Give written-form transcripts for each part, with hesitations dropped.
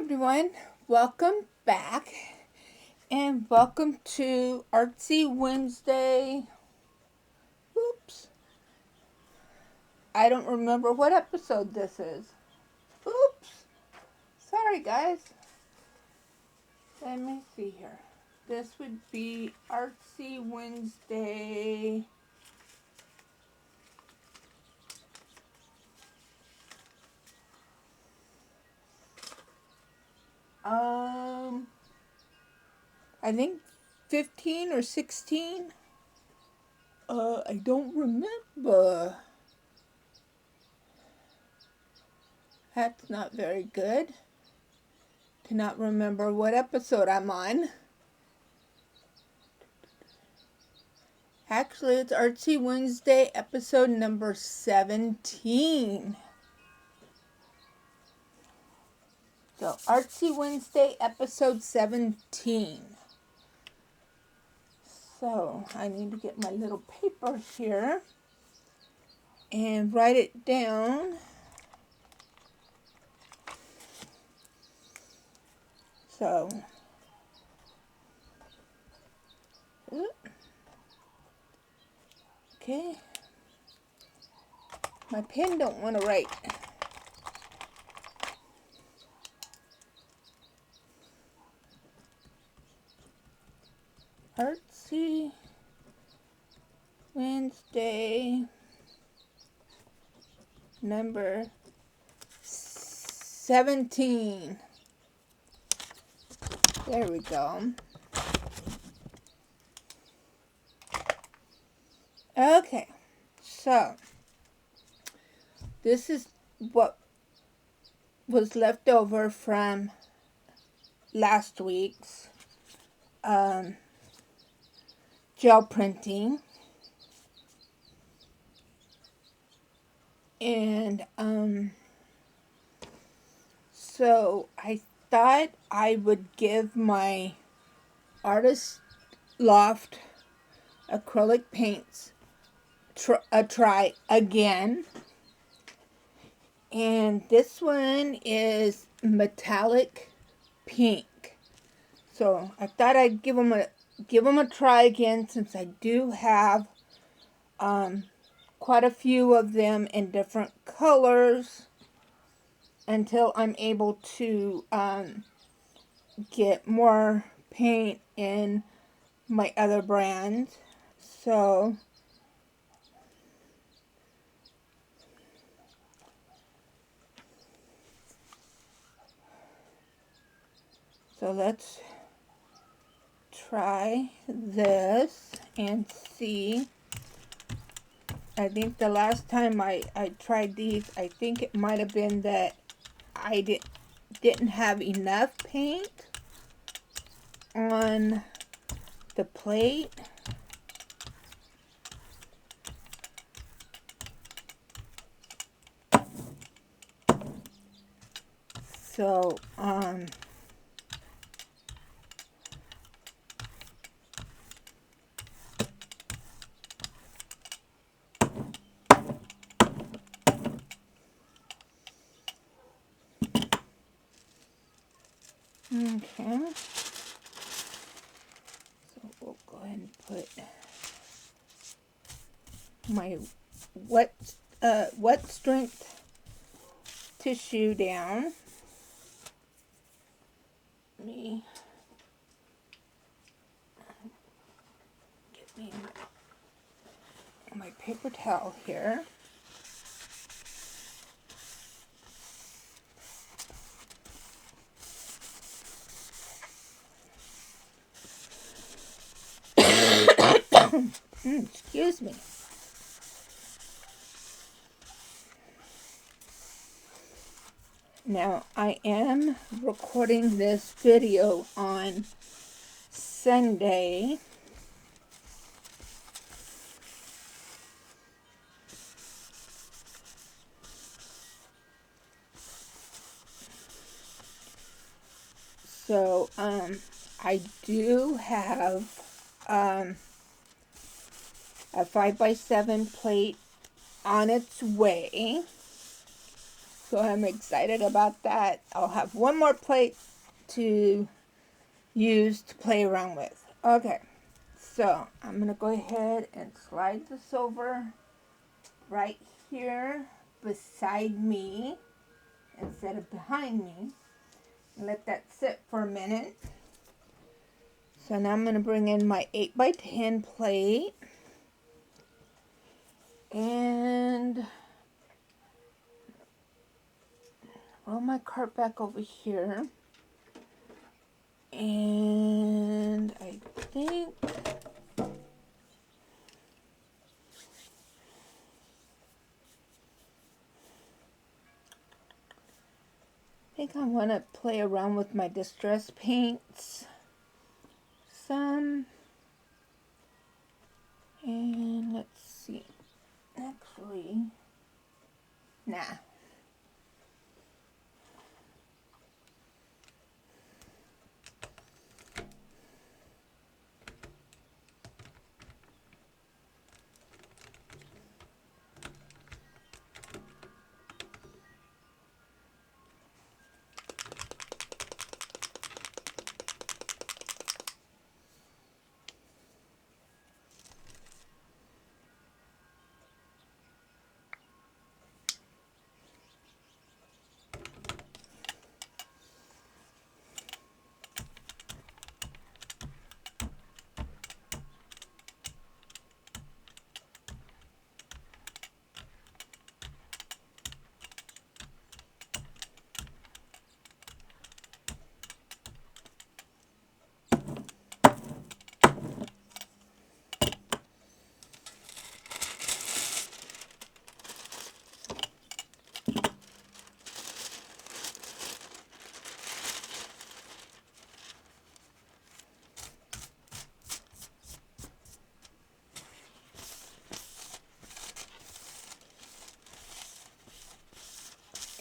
everyone, welcome back and welcome to Artsy Wednesday. Oops, I don't remember what episode this is. Oops, sorry guys. Let me see here. This would be Artsy Wednesday. I think 15 or 16. I don't remember. That's not very good. Cannot remember what episode I'm on. Actually, it's Artsy Wednesday, episode number 17. So, Artsy Wednesday, episode 17. So, I need to get my little paper here and write it down. So, okay. My pen don't want to write. Artsy Wednesday number 17. There we go. Okay, so this is what was left over from last week's gel printing. And so I thought I would give my Artist Loft acrylic paints a try again. And this one is metallic pink. So I thought I'd give them a try again, since I do have quite a few of them in different colors, until I'm able to get more paint in my other brands. So let's try this and see. I think the last time I tried these, I think it might have been that I didn't have enough paint on the plate. So, okay. So we'll go ahead and put my wet strength tissue down. Get me my paper towel here. Excuse me. Now, I am recording this video on Sunday. So, I do have a 5x7 plate on its way. So I'm excited about that. I'll have one more plate to use to play around with. Okay, so I'm going to go ahead and slide this over right here beside me instead of behind me. And let that sit for a minute. So now I'm going to bring in my 8x10 plate. And roll my cart back over here. And I think I want to play around with my distress paints some. And let's see. Actually, nah.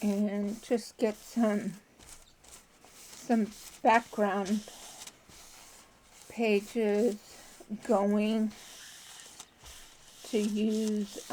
And just get some background pages going to use.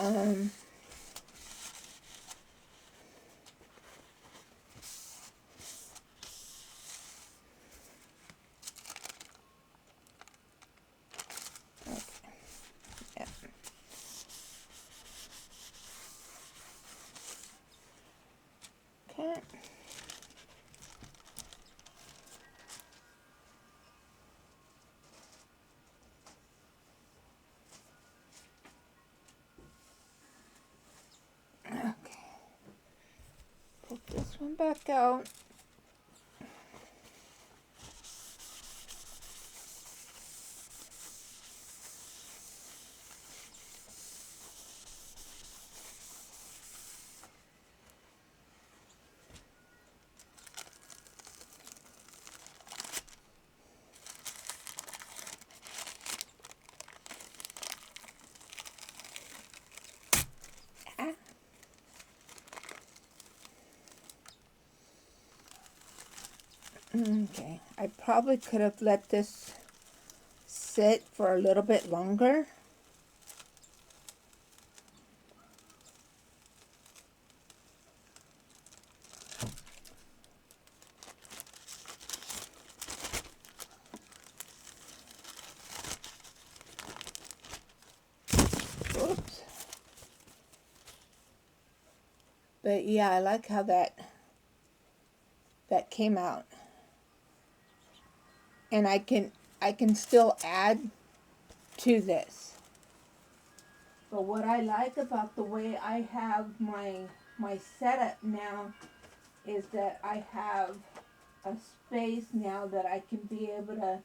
Okay. Okay. Put this one back out. Okay, I probably could have let this sit for a little bit longer. Oops. But yeah, I like how that came out. And I can still add to this. But what I like about the way I have my setup now is that I have a space now that I can be able to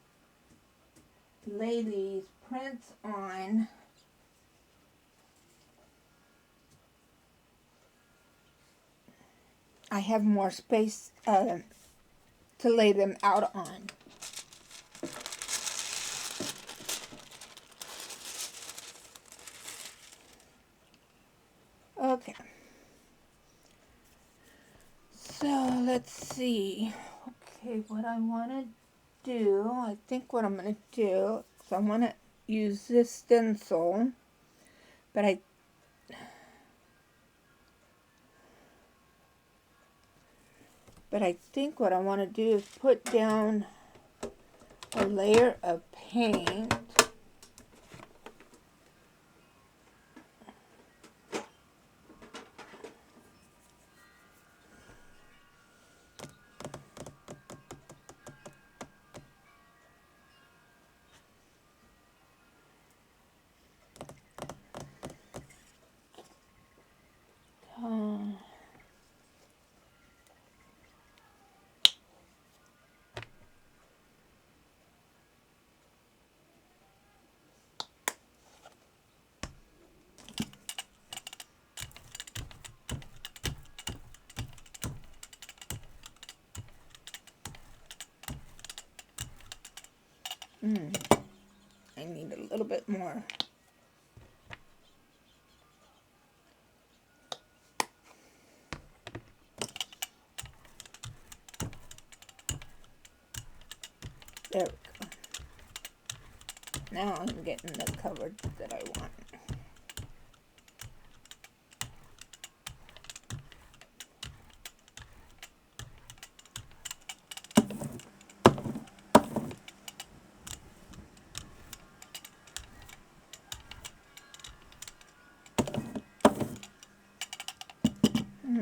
lay these prints on. I have more space to lay them out on. Okay. So let's see. Okay, what I want to do, I think what I'm going to do, so I want to use this stencil, but But I think what I want to do is put down a layer of paint. I need a little bit more. There we go. Now I'm getting the coverage that I want.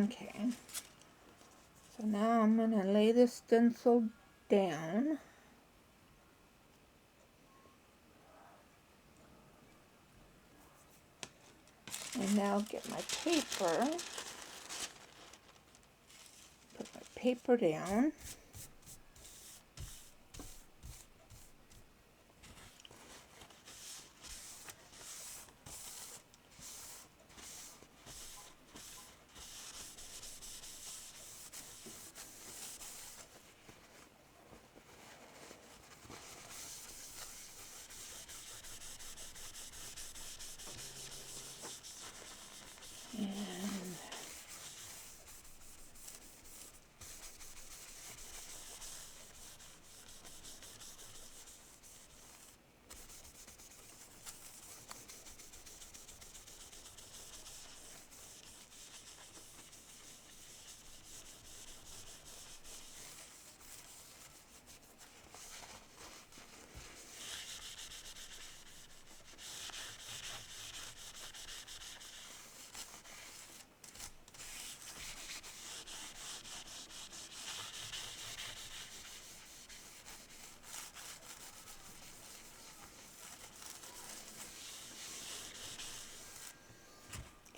Okay, so now I'm going to lay this stencil down. And now get my paper. Put my paper down.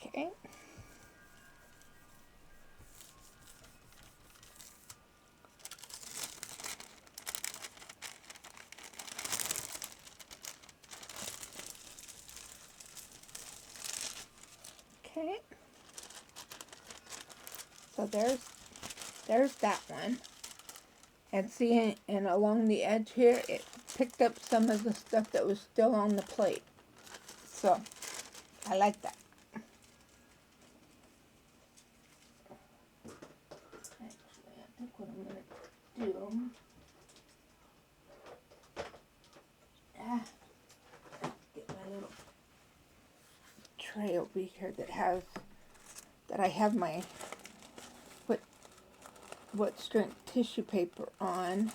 Okay. Okay. So there's that one. And see, and along the edge here, it picked up some of the stuff that was still on the plate. So, I like that. Actually, I think what I'm going to do... get my little tray over here that I have my wet strength tissue paper on,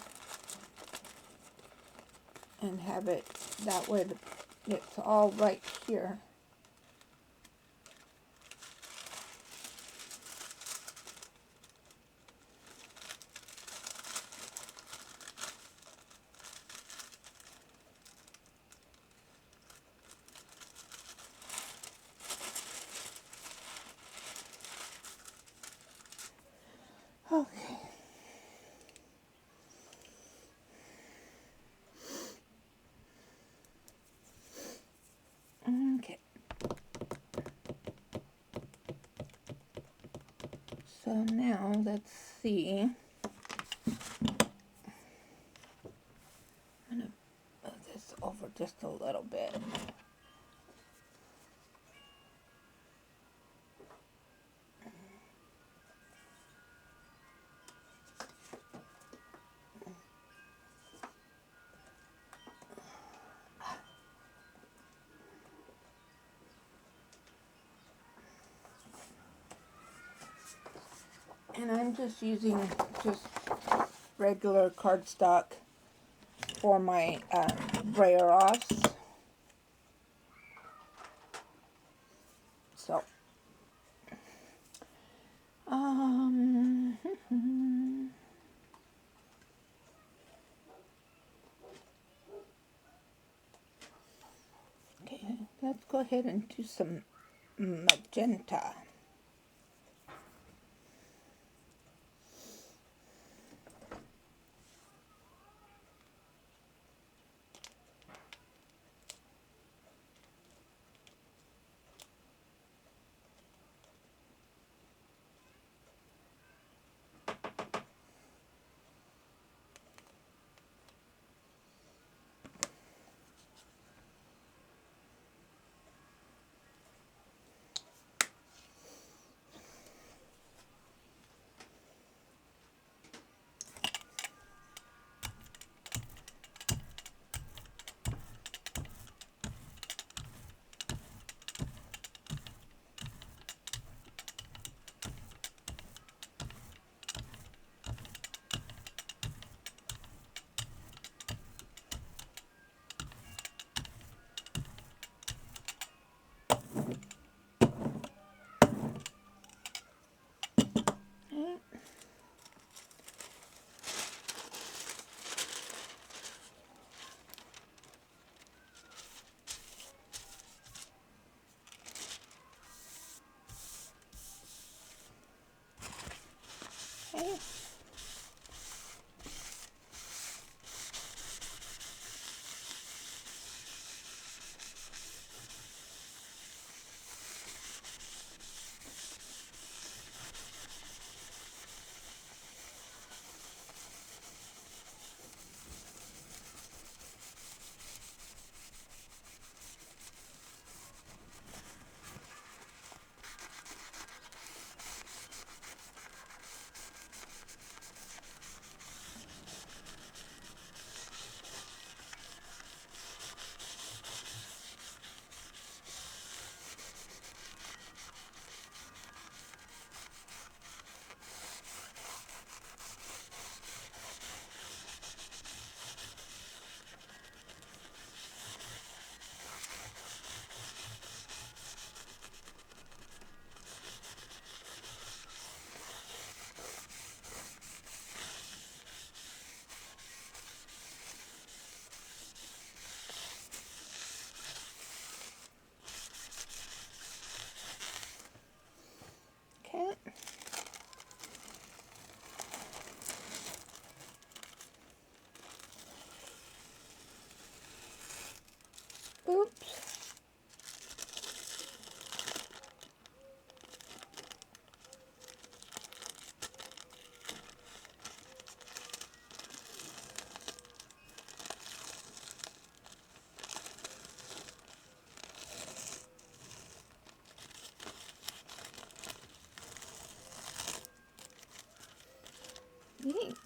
and have it that way it's all right here. Okay. Okay. So now let's see. I'm gonna move this over just a little bit. And I'm just using just regular cardstock for my brayer offs. So, okay, let's go ahead and do some magenta. Okay. Okay. Oops. Thanks.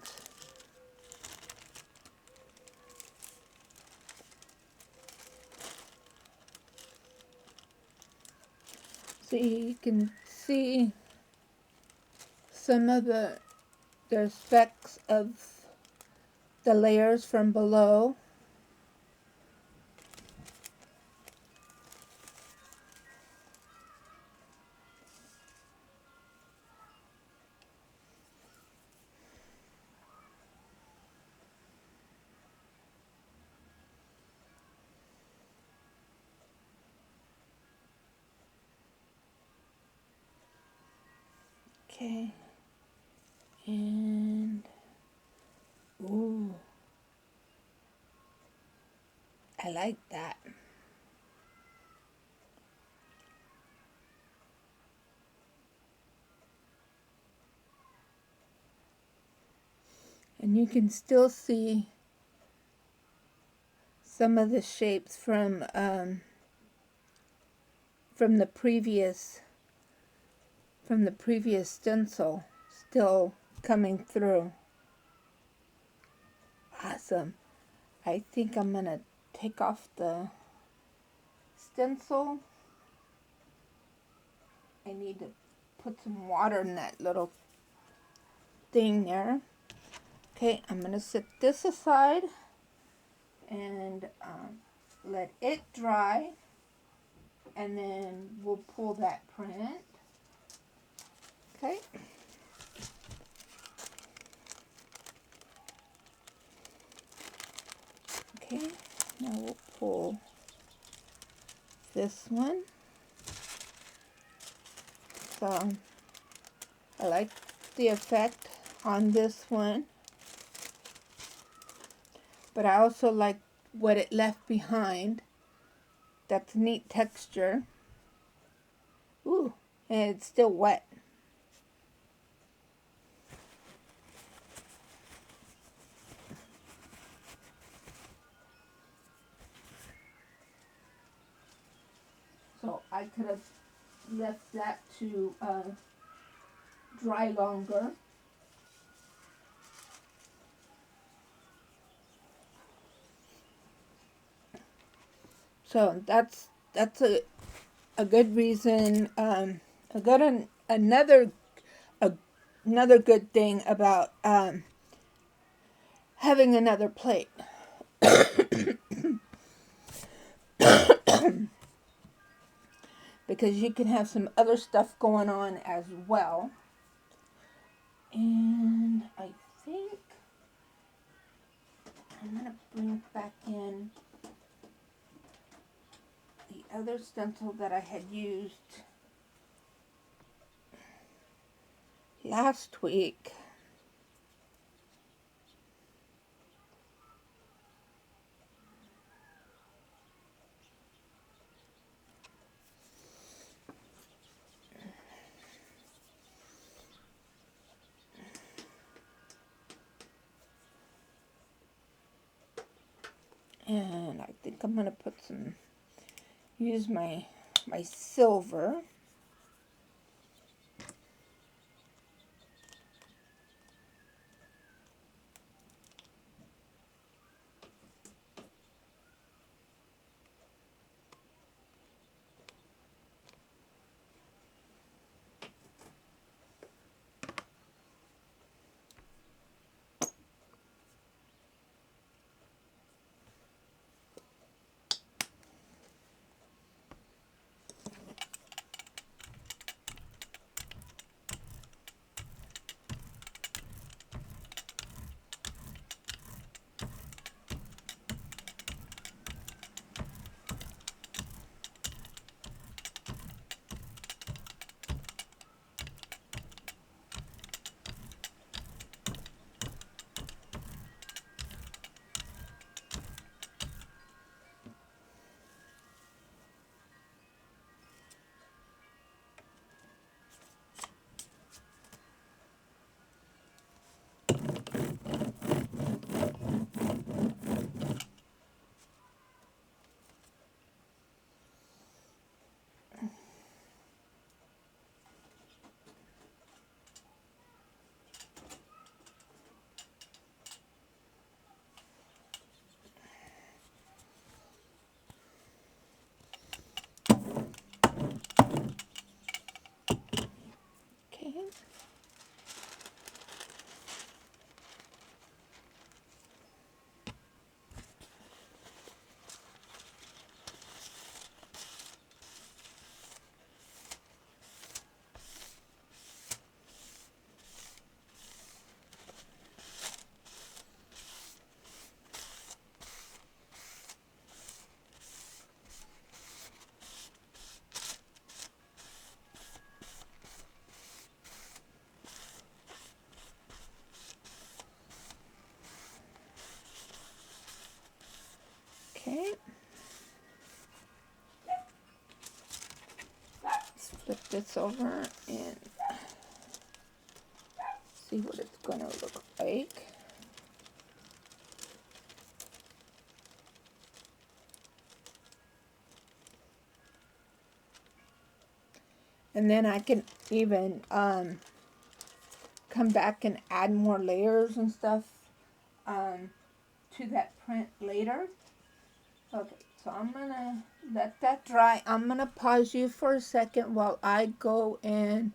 So you can see some of the specks of the layers from below. Okay. And ooh, I like that. And you can still see some of the shapes from the previous stencil still coming through. Awesome. I think I'm gonna take off the stencil. I need to put some water in that little thing there. Okay, I'm going to set this aside and let it dry, and then we'll pull that print. Okay. Okay, now we'll pull this one. So I like the effect on this one, but I also like what it left behind. That's a neat texture. Ooh, and it's still wet. So I could have left that to dry longer. So that's a good reason. Another good thing about having another plate. Because you can have some other stuff going on as well. And I think I'm going to bring back in the other stencil that I had used last week. And I think I'm going to use my silver. Okay. Okay. Let's flip this over and see what it's going to look like. And then I can even come back and add more layers and stuff to that print later. Okay, so I'm going to let that dry. I'm going to pause you for a second while I go and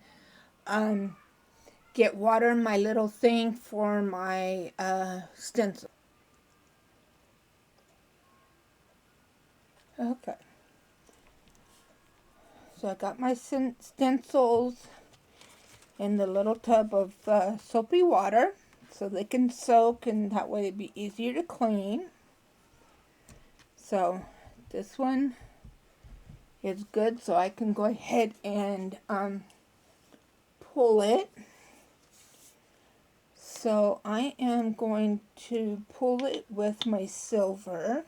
get water in my little thing for my stencil. Okay. So I got my stencils in the little tub of soapy water so they can soak, and that way it'd be easier to clean. So this one is good, so I can go ahead and pull it. So I am going to pull it with my silver.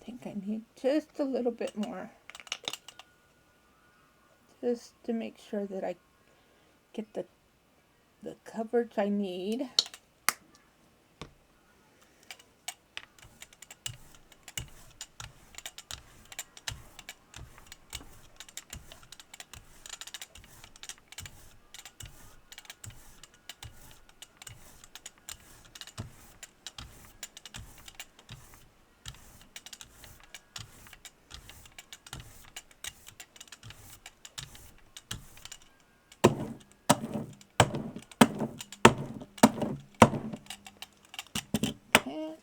I think I need just a little bit more, just to make sure that I get the coverage I need. Okay.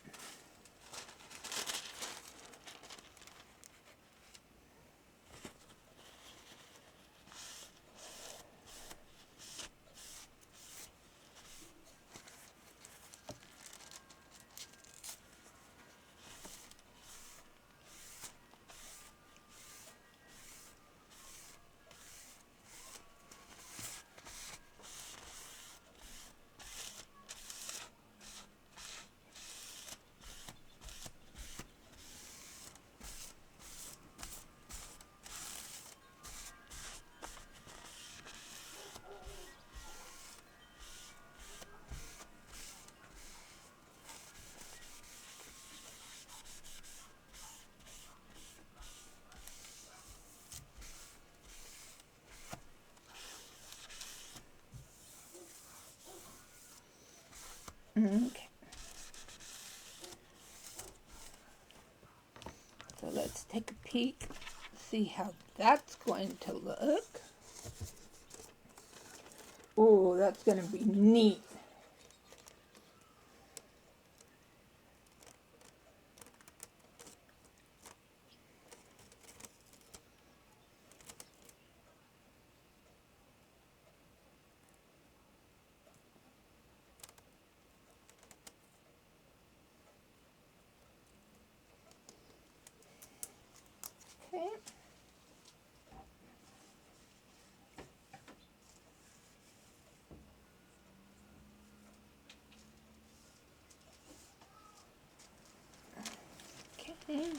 Okay. So let's take a peek, see how that's going to look. Oh, that's going to be neat. Okay. Okay.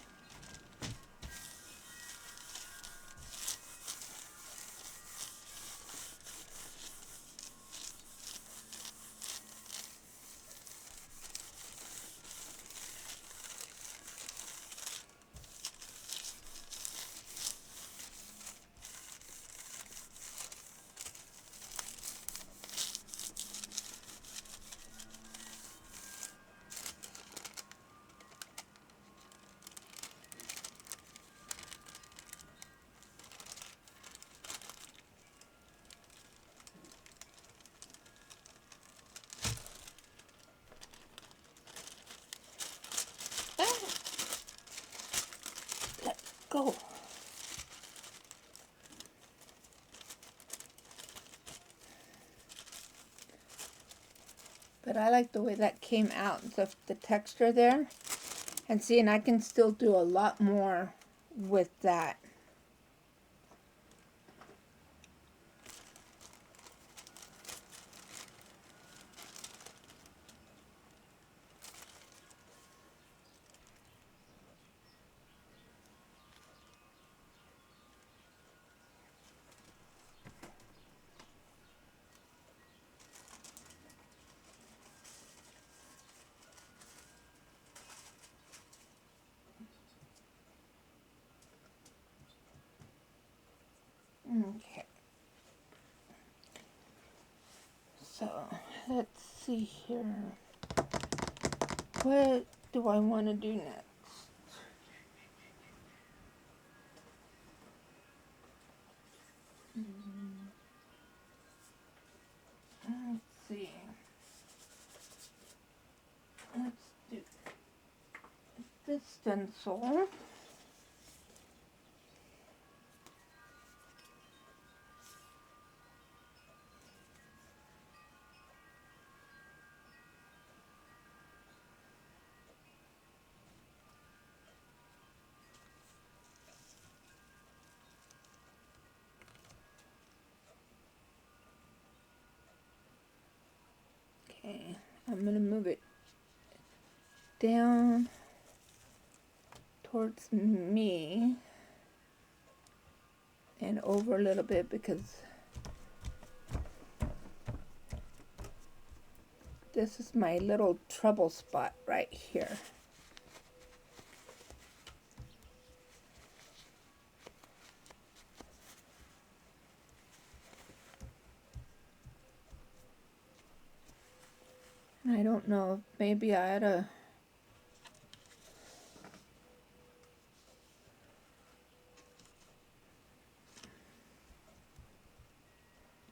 Let's go. But I like the way that came out, the texture there. And see, and I can still do a lot more with that. let's see here. What do I want to do next? Let's see. Let's do this stencil. Okay, I'm going to move it down towards me and over a little bit because this is my little trouble spot right here. I don't know, maybe I ought to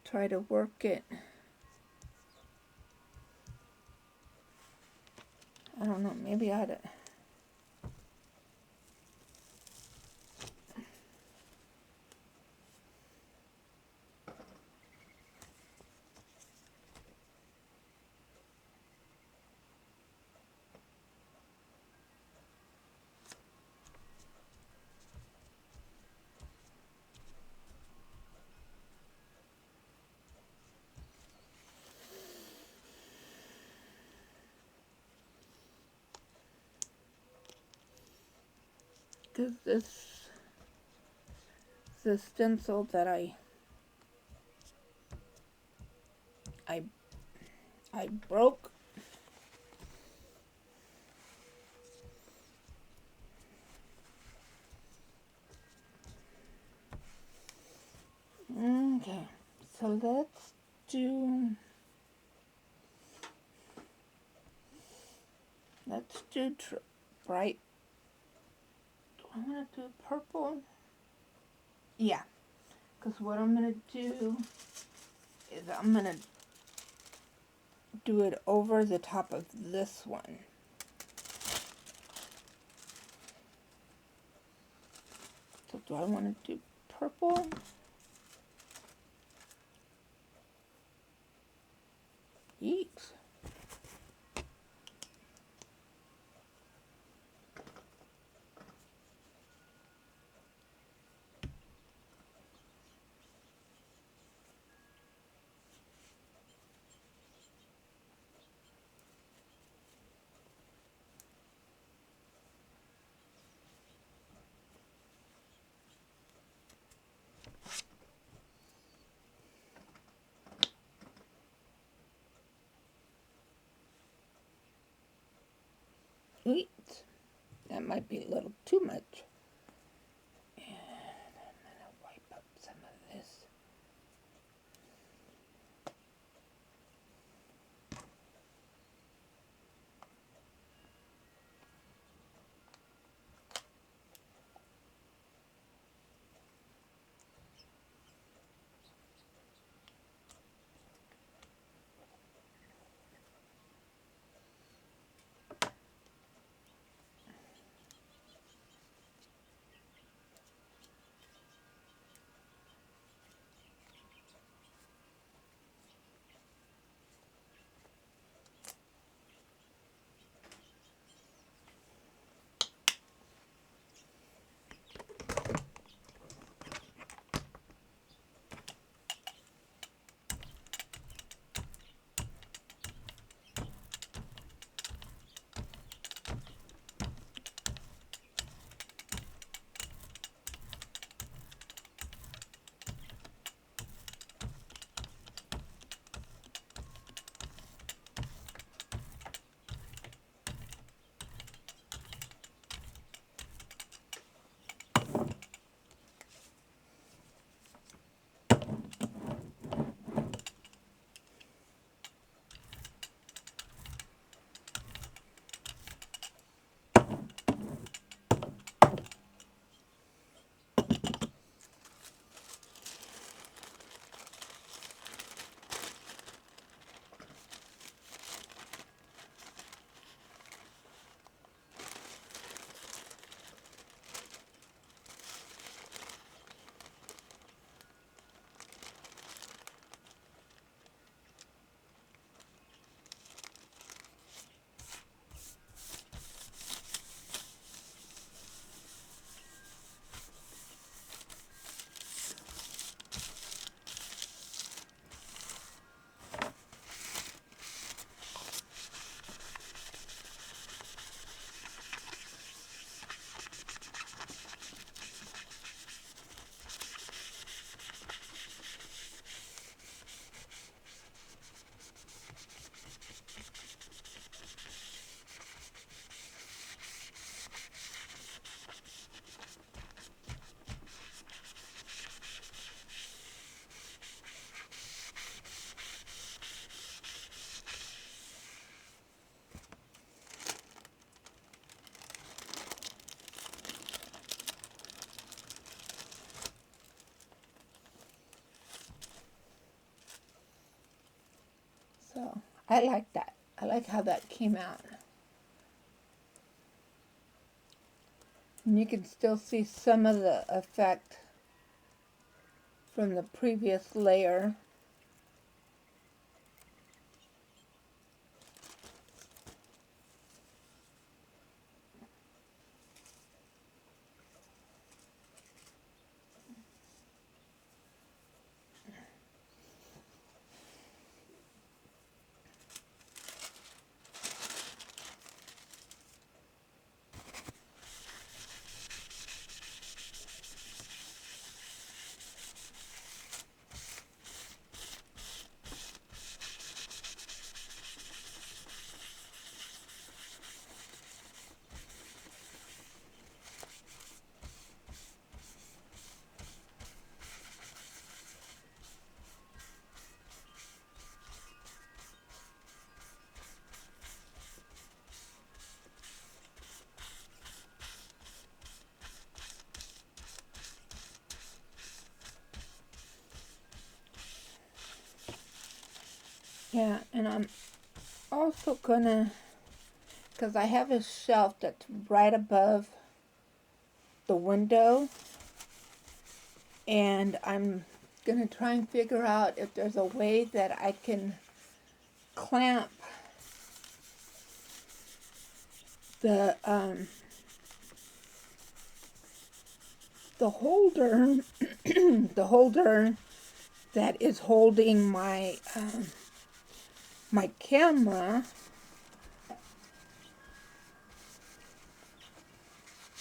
try to work it. I don't know, maybe I ought to. Because this is the stencil that I broke. Okay, so let's do bright. Do I want to do purple? Yeah, because what I'm going to do is I'm going to do it over the top of this one. So do I want to do purple? Yeet. Yeet. That might be a little too much. And I'm going to wipe up some of this. So I like that. I like how that came out. And you can still see some of the effect from the previous layer. Yeah, and I'm also gonna, because I have a shelf that's right above the window, and I'm gonna try and figure out if there's a way that I can clamp the holder the holder that is holding my my camera,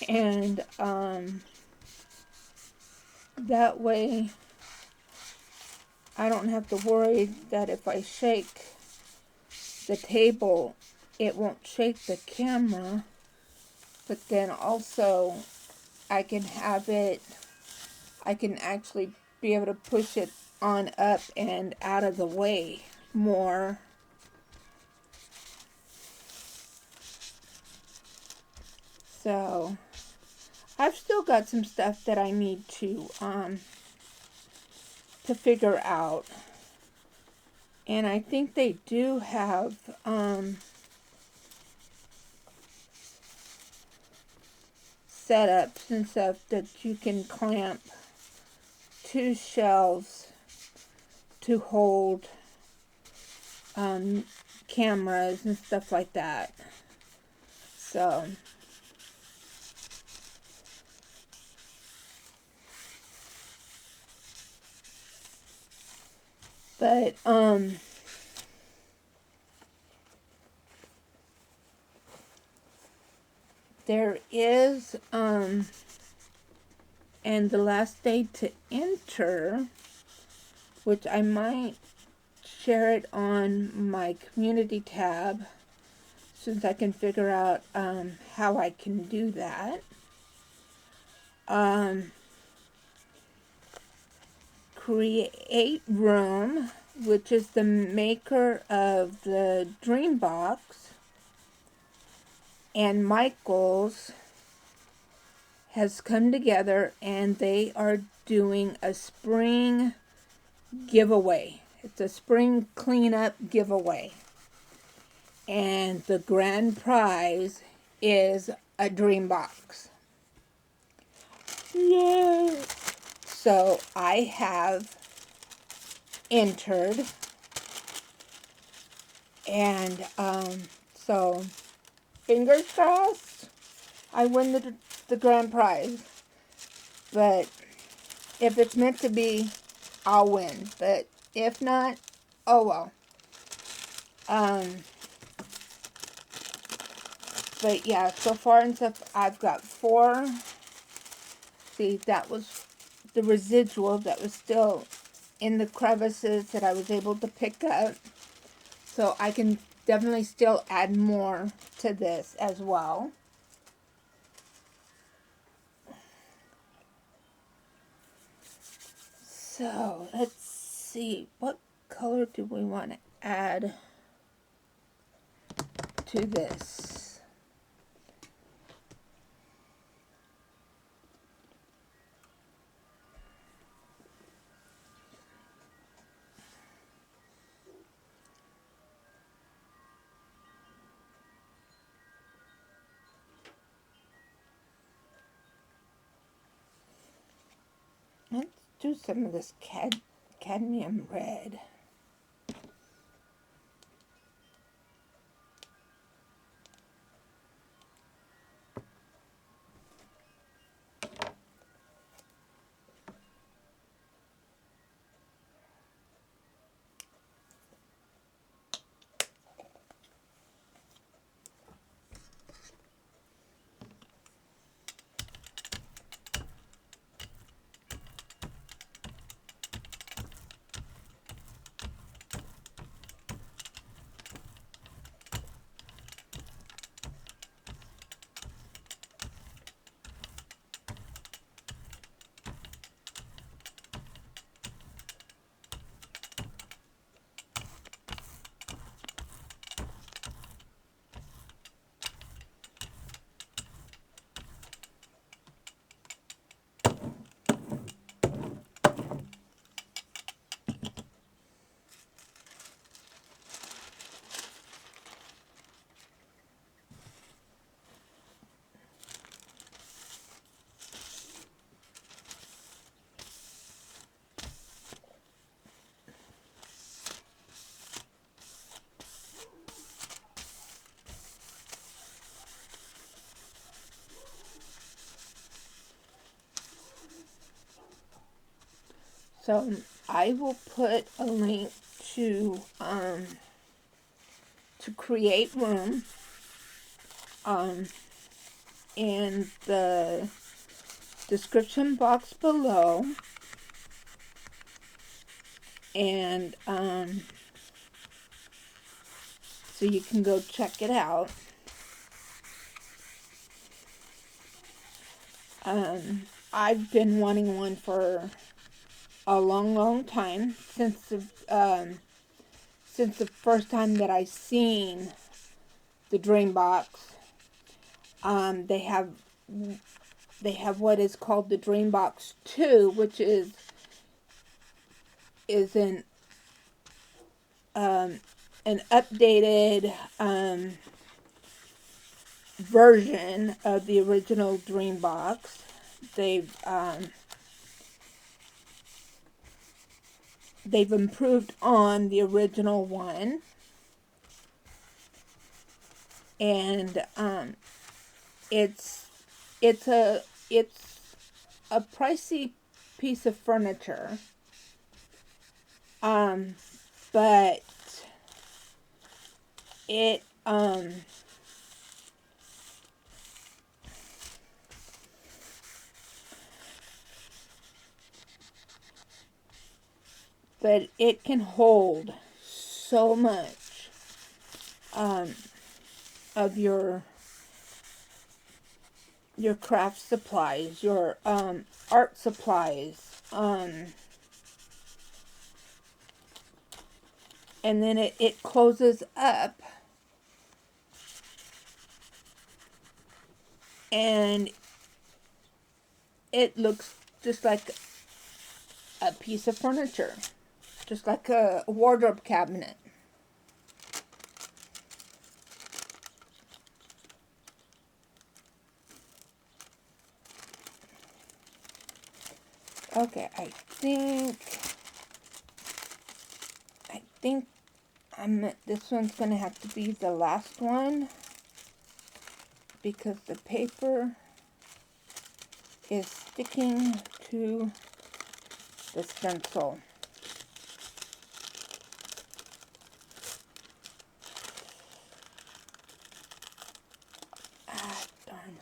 and that way I don't have to worry that if I shake the table it won't shake the camera, but then also I can have it, I can actually be able to push it on up and out of the way more. So I've still got some stuff that I need to figure out, and I think they do have setups and stuff that you can clamp two shelves to hold cameras and stuff like that. So but there is and the last day to enter, which I might share it on my community tab since I can figure out how I can do that. Create Room, which is the maker of the Dream Box, and Michael's, has come together and they are doing a spring giveaway. It's a spring cleanup giveaway. And the grand prize is a Dream Box. Yay! So I have entered, and so fingers crossed I win the grand prize. But if it's meant to be, I'll win. But if not, oh well. But yeah, so far and stuff, I've got 4. See, that was the residual that was still in the crevices that I was able to pick up. So I can definitely still add more to this as well. So let's see, what color do we want to add to this? do some of this cadmium red. So I will put a link to create room in the description box below, and so you can go check it out. I've been wanting one for a long time, since the first time that I seen the dream box. They have what is called the Dream Box 2, which is an updated version of the original Dream Box. They've improved on the original one, and it's a pricey piece of furniture, but it can hold so much of your craft supplies, your art supplies, and then it closes up, and it looks just like a piece of furniture, just like a wardrobe cabinet. Okay, I think this one's gonna have to be the last one, because the paper is sticking to the stencil. Ah, darn.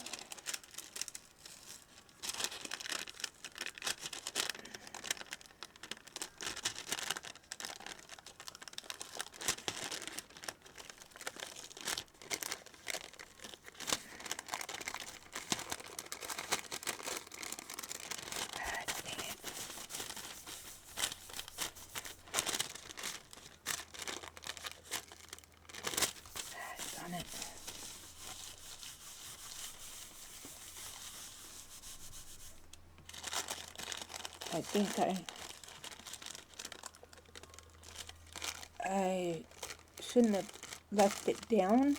I think I shouldn't have left it down.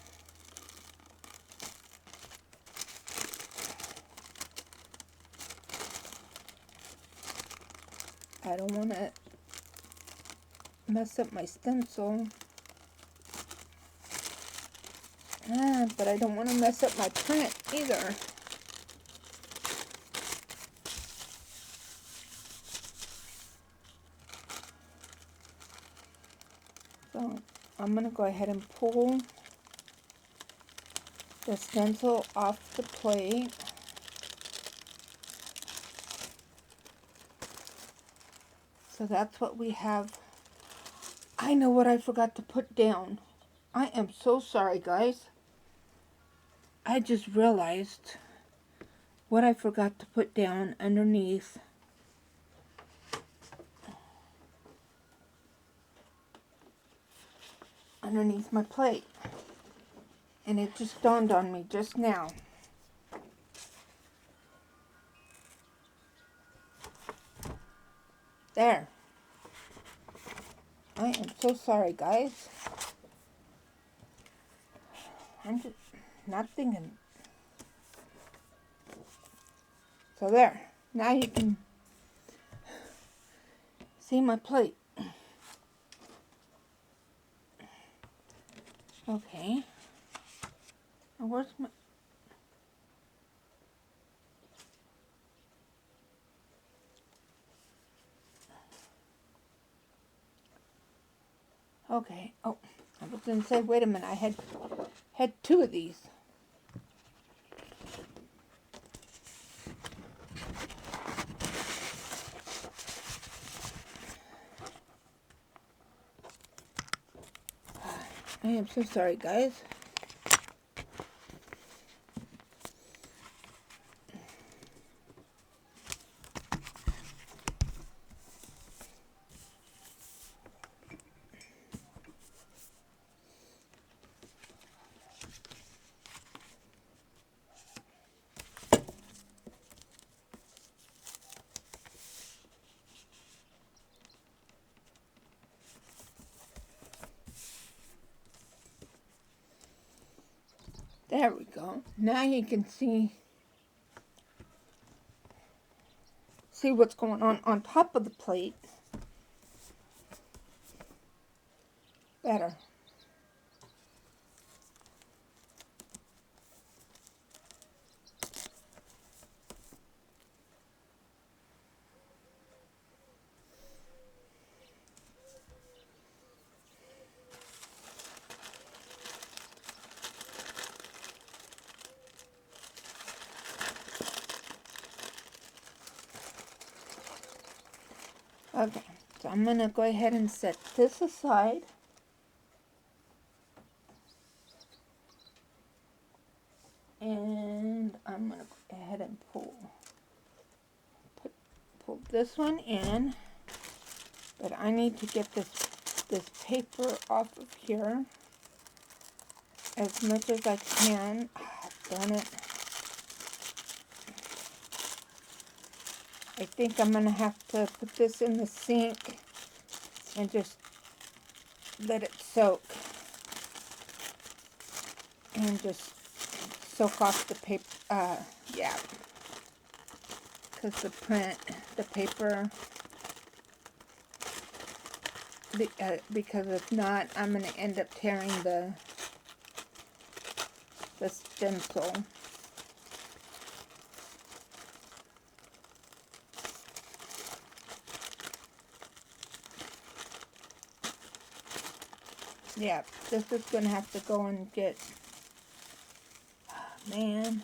I don't want to mess up my stencil. But I don't want to mess up my print either. So I'm going to go ahead and pull the stencil off the plate. So that's what we have. I know what I forgot to put down. I am so sorry, guys. I just realized what I forgot to put down underneath my plate. And it just dawned on me just now. There. I am so sorry, guys. I'm just not thinking. So there. Now you can see my plate. Okay. Now where's my... Okay. Oh, I was going to say, wait a minute. I had two of these. I am so sorry, guys. There we go. Now you can see what's going on top of the plate better. Okay, so I'm going to go ahead and set this aside. And I'm going to go ahead and pull this one in. But I need to get this paper off of here as much as I can. Darn it. I think I'm going to have to put this in the sink and just let it soak. And just soak off the paper. Yeah. Because the paper, because if not, I'm going to end up tearing the stencil. Yeah, this is going to have to go and get, oh, man.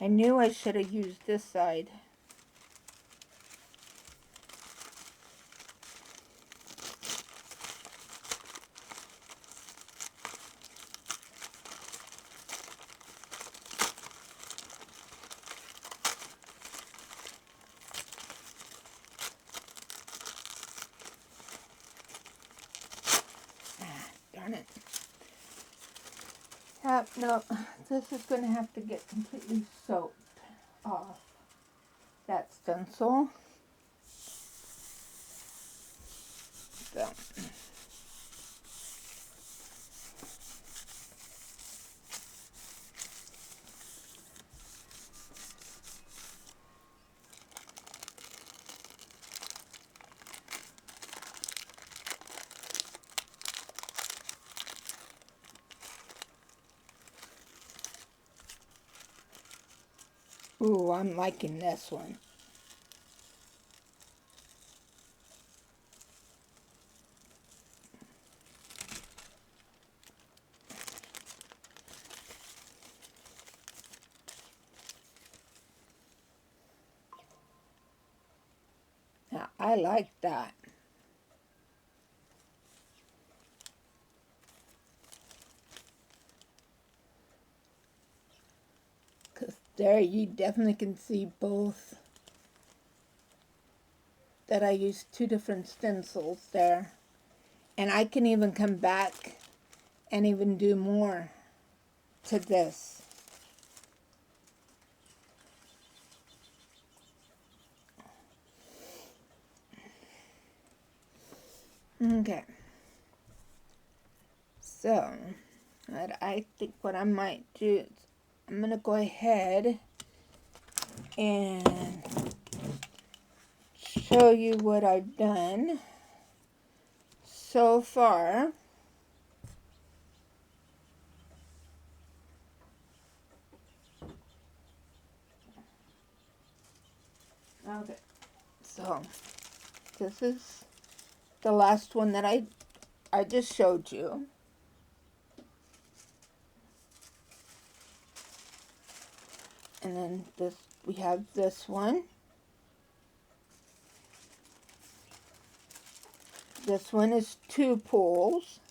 I knew I should have used this side. No, this is going to have to get completely soaked off that stencil. So. Ooh, I'm liking this one. Now, I like that. Because there you definitely can see both. That I used two different stencils there. And I can even come back and even do more to this. Okay. So, I think what I might do is I'm going to go ahead and show you what I've done so far. Okay. So, this is the last one that I just showed you. And then we have this one. This one is 2 pulls.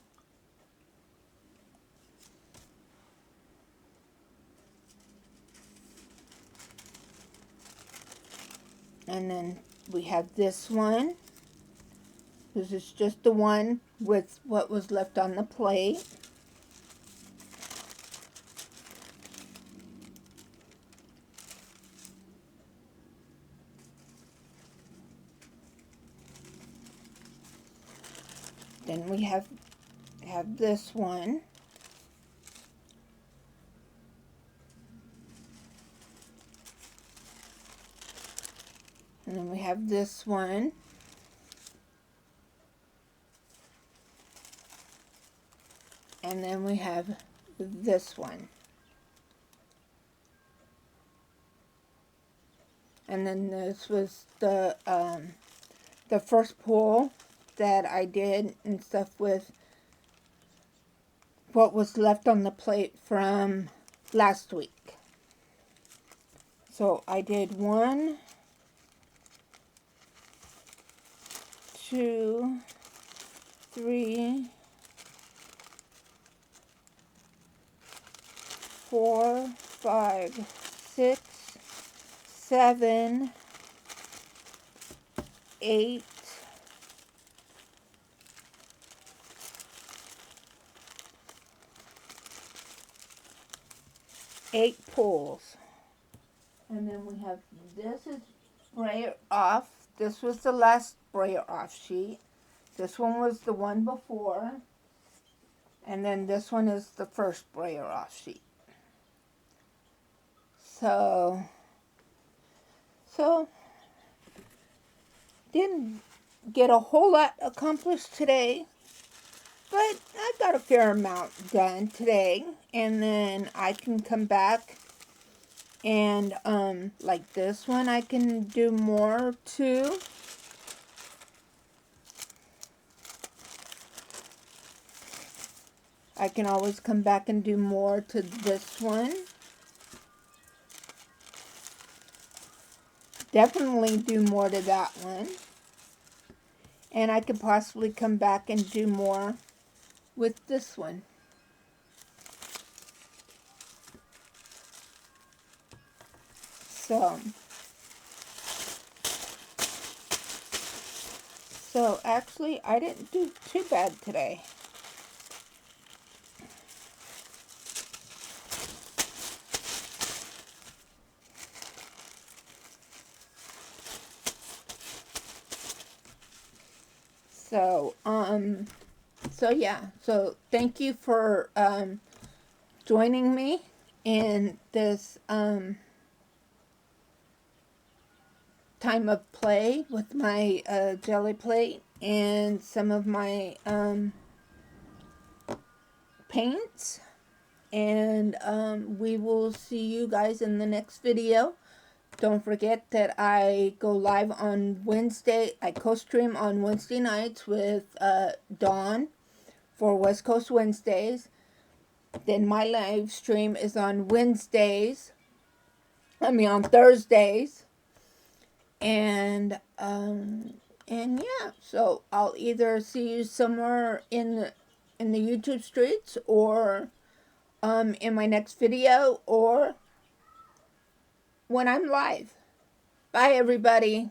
And then we have this one. This is just the one with what was left on the plate. Then we have this one. And then we have this one. And then we have this one. And then this was the first pull that I did and stuff with what was left on the plate from last week. So I did 1, 2, 3, 4, 5, 6, 7, 8, 8 pulls. And then we have, this is sprayer off. This was the last sprayer off sheet. This one was the one before. And then this one is the first sprayer off sheet. So didn't get a whole lot accomplished today, but I got a fair amount done today. And then I can come back and like this one I can do more too. I can always come back and do more to this one. Definitely do more to that one. And I could possibly come back and do more with this one. So actually I didn't do too bad today. So, yeah. So thank you for joining me in this time of play with my jelly plate and some of my paints. And we will see you guys in the next video. Don't forget that I go live on Wednesday. I co-stream on Wednesday nights with Dawn for West Coast Wednesdays. Then my live stream is on Wednesdays. On Thursdays. And yeah, so I'll either see you somewhere in the YouTube streets, or in my next video, or when I'm live. Bye, everybody.